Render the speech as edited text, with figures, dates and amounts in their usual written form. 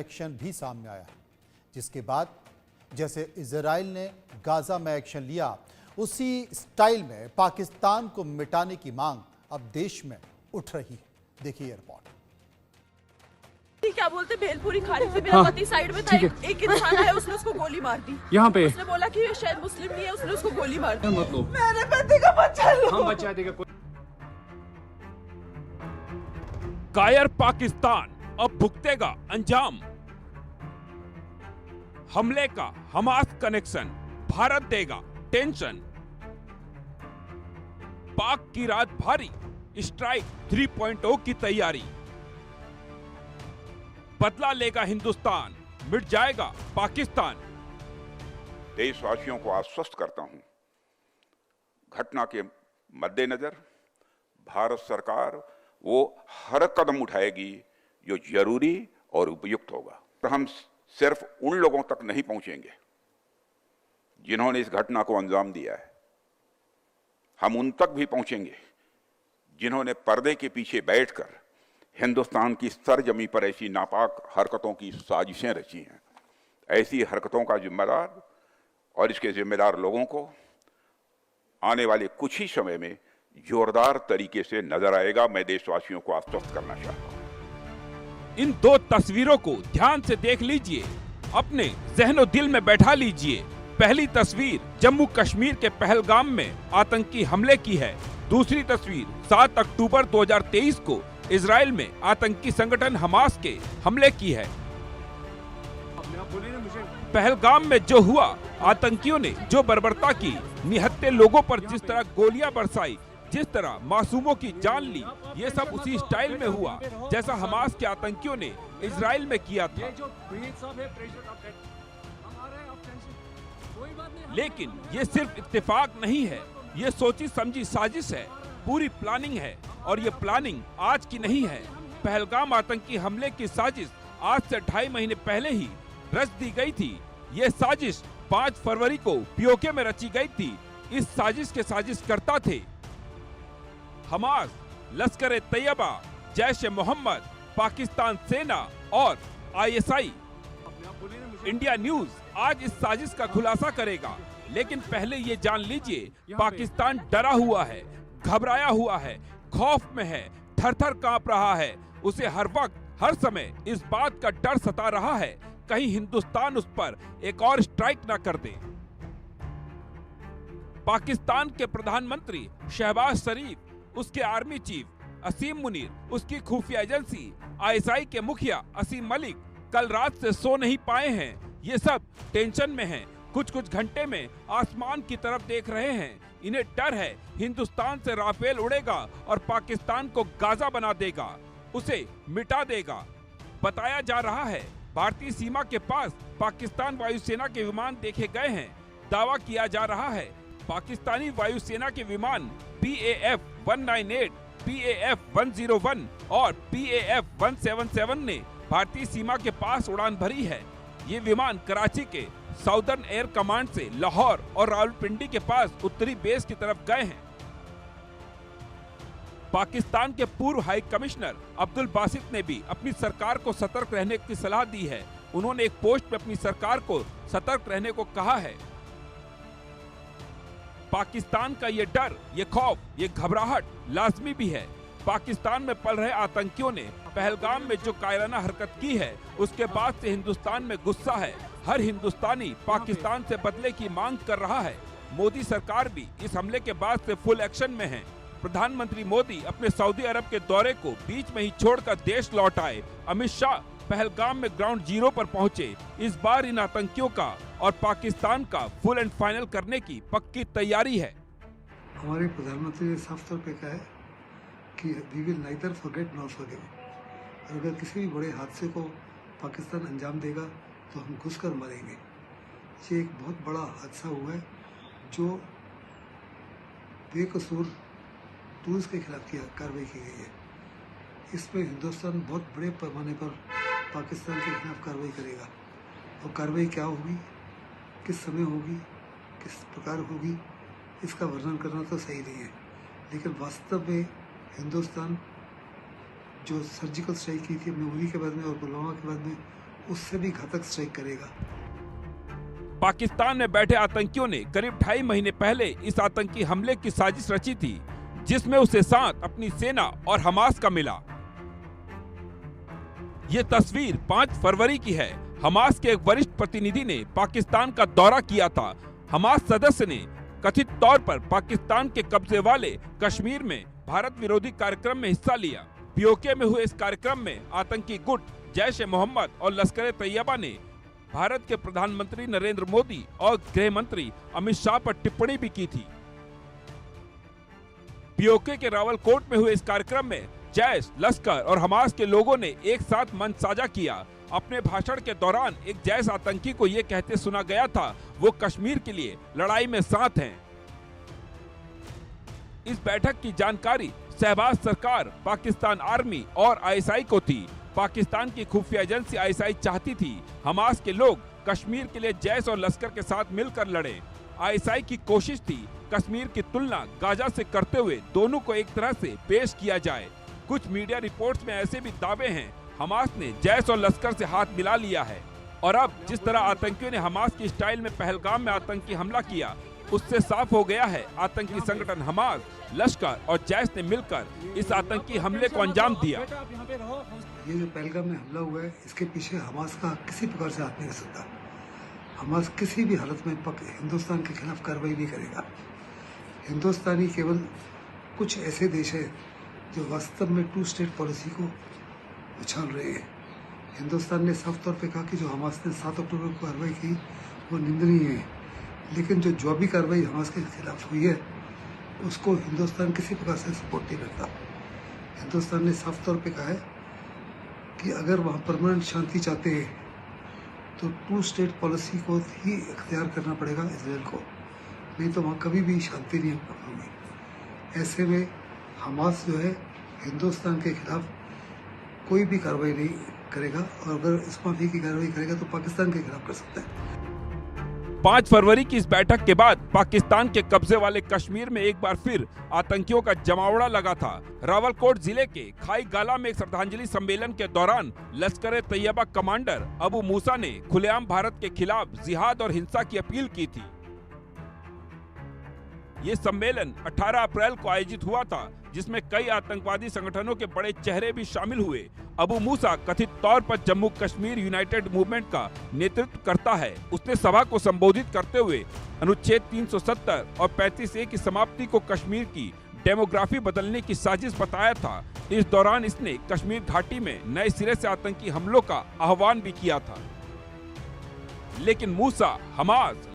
Action भी सामने आया है, जिसके बाद जैसे इजराइल ने गाजा में एक्शन लिया, उसी स्टाइल में पाकिस्तान को मिटाने की मांग अब देश में उठ रही है। देखिए ये रिपोर्ट। क्या बोलते भेलपुरी खाने से मेरा पति साइड में था, एक इंसान आया, उसने उसको गोली मार दी। यहाँ पे उसने बोला कि ये शायद मुस्लिम नहीं है, उसने उसको गोली मार दी। मेरे पति का बच्चा लो। हम बचा देगा कोई। कायर पाकिस्तान अब भुगतेगा अंजाम। हमले का हमास कनेक्शन, भारत देगा टेंशन। पाक की रात भारी, स्ट्राइक 3.0 की तैयारी। बदला लेगा हिंदुस्तान, मिट जाएगा पाकिस्तान। देशवासियों को आश्वस्त करता हूं, घटना के मद्देनजर भारत सरकार वो हर कदम उठाएगी जो जरूरी और उपयुक्त होगा। तो हम सिर्फ उन लोगों तक नहीं पहुंचेंगे जिन्होंने इस घटना को अंजाम दिया है, हम उन तक भी पहुंचेंगे जिन्होंने पर्दे के पीछे बैठकर हिंदुस्तान की सरजमी पर ऐसी नापाक हरकतों की साजिशें रची हैं। ऐसी हरकतों का जिम्मेदार और इसके जिम्मेदार लोगों को आने वाले कुछ ही समय में जोरदार तरीके से नजर आएगा। मैं देशवासियों को आश्वस्त करना चाहता हूं। इन दो तस्वीरों को ध्यान से देख लीजिए, अपने जहनो दिल में बैठा लीजिए। पहली तस्वीर जम्मू कश्मीर के पहलगाम में आतंकी हमले की है। दूसरी तस्वीर 7 अक्टूबर 2023 को इजराइल में आतंकी संगठन हमास के हमले की है। पहलगाम में जो हुआ, आतंकियों ने जो बर्बरता की, निहत्थे लोगों पर जिस तरह गोलियां बरसाई, जिस तरह मासूमों की जान ली, ये सब उसी स्टाइल में हुआ जैसा हमास के आतंकियों ने इजराइल में किया था। लेकिन ये सिर्फ इत्तेफाक नहीं है, ये सोची समझी साजिश है, पूरी प्लानिंग है। और ये प्लानिंग आज की नहीं है। पहलगाम आतंकी हमले की साजिश आज से 2.5 महीने पहले ही रच दी गई थी। ये साजिश 5 फरवरी को पीओके में रची गई थी। इस साजिश के साजिशकर्ता थे हमास, लश्कर ए तैयबा, जैश ए मोहम्मद, पाकिस्तान सेना और ISI। इंडिया न्यूज आज इस साजिश का खुलासा करेगा, लेकिन पहले ये जान लीजिए, पाकिस्तान डरा हुआ है, घबराया हुआ है, खौफ में है, थर-थर कांप रहा है। उसे हर वक्त हर समय इस बात का डर सता रहा है कहीं हिंदुस्तान उस पर एक और स्ट्राइक ना कर दे। पाकिस्तान के प्रधानमंत्री शहबाज शरीफ, उसके आर्मी चीफ असीम मुनीर, उसकी खुफिया एजेंसी ISI के मुखिया असीम मलिक कल रात से सो नहीं पाए हैं। ये सब टेंशन में हैं, कुछ घंटे में आसमान की तरफ देख रहे हैं। इन्हें डर है हिंदुस्तान से राफेल उड़ेगा और पाकिस्तान को गाजा बना देगा, उसे मिटा देगा। बताया जा रहा है भारतीय सीमा के पास पाकिस्तान वायुसेना के विमान देखे गए हैं। दावा किया जा रहा है पाकिस्तानी वायुसेना के विमान PAF 198, PAF 101 और PAF 177 ने भारतीय सीमा के पास उड़ान भरी है। ये विमान कराची के साउदर्न एयर कमांड से लाहौर और रावलपिंडी के पास उत्तरी बेस की तरफ गए हैं। पाकिस्तान के पूर्व हाई कमिश्नर अब्दुल बासित ने भी अपनी सरकार को सतर्क रहने की सलाह दी है। उन्होंने एक पोस्ट में अपनी सरकार को सतर्क रहने को कहा है। पाकिस्तान का ये डर, ये खौफ, ये घबराहट लाजमी भी है। पाकिस्तान में पल रहे आतंकियों ने पहलगाम में जो कायराना हरकत की है, उसके बाद से हिंदुस्तान में गुस्सा है। हर हिंदुस्तानी पाकिस्तान से बदले की मांग कर रहा है। मोदी सरकार भी इस हमले के बाद से फुल एक्शन में है। प्रधानमंत्री मोदी अपने सऊदी अरब के दौरे को बीच में ही छोड़कर देश लौट आए। अमित शाह पहलगाम में ग्राउंड जीरो पर पहुंचे। इस बार इन आतंकियों का और पाकिस्तान का फुल एंड फाइनल करने की पक्की तैयारी है। हमारे प्रधानमंत्री ने साफ तौर पे कहा है कि we will neither forget nor forgive. अगर किसी भी बड़े हादसे को पाकिस्तान अंजाम देगा तो हम घुसकर मरेंगे। ये एक बहुत बड़ा हादसा हुआ है जो बेकसूर टूरिस्ट के खिलाफ कार्रवाई की गई है। इसमें हिंदुस्तान बहुत बड़े पैमाने पर पाकिस्तान के खिलाफ कार्रवाई करेगा। और कार्रवाई क्या होगी, किस समय होगी, किस प्रकार होगी, इसका वर्णन करना तो सही नहीं है। लेकिन वास्तव में हिंदुस्तान जो सर्जिकल स्ट्राइक की थी अपने उरी के बाद में और पुलवामा के बाद में, उससे भी घातक स्ट्राइक करेगा। पाकिस्तान में बैठे आतंकियों ने करीब 2.5 महीने पहले इस आतंकी हमले की साजिश रची थी, जिसमें उसे साथ अपनी सेना और हमास का मिला। ये तस्वीर 5 फरवरी की है। हमास के एक वरिष्ठ प्रतिनिधि ने पाकिस्तान का दौरा किया था। हमास सदस्य ने कथित तौर पर पाकिस्तान के कब्जे वाले कश्मीर में भारत विरोधी कार्यक्रम में हिस्सा लिया। पीओके में हुए इस कार्यक्रम में आतंकी गुट जैश ए मोहम्मद और लश्कर तैयबा ने भारत के प्रधानमंत्री नरेंद्र मोदी और गृह मंत्री अमित शाह पर टिप्पणी भी की थी। पीओके के रावलकोट में हुए इस कार्यक्रम में जैश, लश्कर और हमास के लोगों ने एक साथ मंच साझा किया। अपने भाषण के दौरान एक जैश आतंकी को ये कहते सुना गया था, वो कश्मीर के लिए लड़ाई में साथ हैं। इस बैठक की जानकारी शहबाज सरकार, पाकिस्तान आर्मी और आईएसआई को थी। पाकिस्तान की खुफिया एजेंसी आईएसआई चाहती थी हमास के लोग कश्मीर के लिए जैश और लश्कर के साथ मिलकर लड़े। आईएसआई की कोशिश थी कश्मीर की तुलना गाजा से करते हुए दोनों को एक तरह से पेश किया जाए। कुछ मीडिया रिपोर्ट्स में ऐसे भी दावे हैं हमास ने जैश और लश्कर से हाथ मिला लिया है। और अब जिस तरह आतंकियों ने हमास की स्टाइल में पहलगाम में आतंकी हमला किया, उससे साफ हो गया है आतंकी संगठन हमास, लश्कर और जैश ने मिलकर इस आतंकी हमले को अंजाम दिया। ये जो पहलगाम में हमला हुआ है, इसके पीछे हमास का किसी प्रकार से हाथ नहीं हो सकता। हमास किसी भी हालत में हिंदुस्तान के खिलाफ कार्रवाई नहीं करेगा। हिंदुस्तानी केवल कुछ ऐसे देश हैं जो वास्तव में 2 स्टेट पॉलिसी को उछाल रहे हैं। हिंदुस्तान ने साफ तौर पे कहा कि जो हमास ने 7 अक्टूबर को कार्रवाई की वो निंदनीय है, लेकिन जो भी कार्रवाई हमास के खिलाफ हुई है उसको हिंदुस्तान किसी प्रकार से सपोर्ट नहीं करता। हिंदुस्तान ने साफ तौर पे कहा है कि अगर वहाँ परमानेंट शांति चाहते हैं तो 2 स्टेट पॉलिसी को ही इख्तियार करना पड़ेगा इजराइल को, नहीं तो वहाँ कभी भी शांति नहीं होगी। ऐसे में हमास जो है हिंदुस्तान के खिलाफ कोई भी कार्रवाई नहीं करेगा, और अगर इस माफी की कार्रवाई करेगा तो पाकिस्तान के खिलाफ कर सकता है। 5 फरवरी की इस बैठक के बाद पाकिस्तान के कब्जे वाले कश्मीर में एक बार फिर आतंकियों का जमावड़ा लगा था। रावलकोट जिले के खाई गाला में एक श्रद्धांजलि सम्मेलन के दौरान लश्कर तैयबा कमांडर अबू मूसा ने खुलेआम भारत के खिलाफ जिहाद और हिंसा की अपील की थी। ये सम्मेलन 18 अप्रैल को आयोजित हुआ था, जिसमें कई आतंकवादी संगठनों के बड़े चेहरे भी शामिल हुए। अबू मूसा कथित तौर पर जम्मू कश्मीर यूनाइटेड मूवमेंट का नेतृत्व करता है। उसने सभा को संबोधित करते हुए अनुच्छेद 370 और 35A की समाप्ति को कश्मीर की डेमोग्राफी बदलने की साजिश बताया था। इस दौरान इसने कश्मीर घाटी में नए सिरे से आतंकी हमलों का आह्वान भी किया था। लेकिन मूसा, हमास,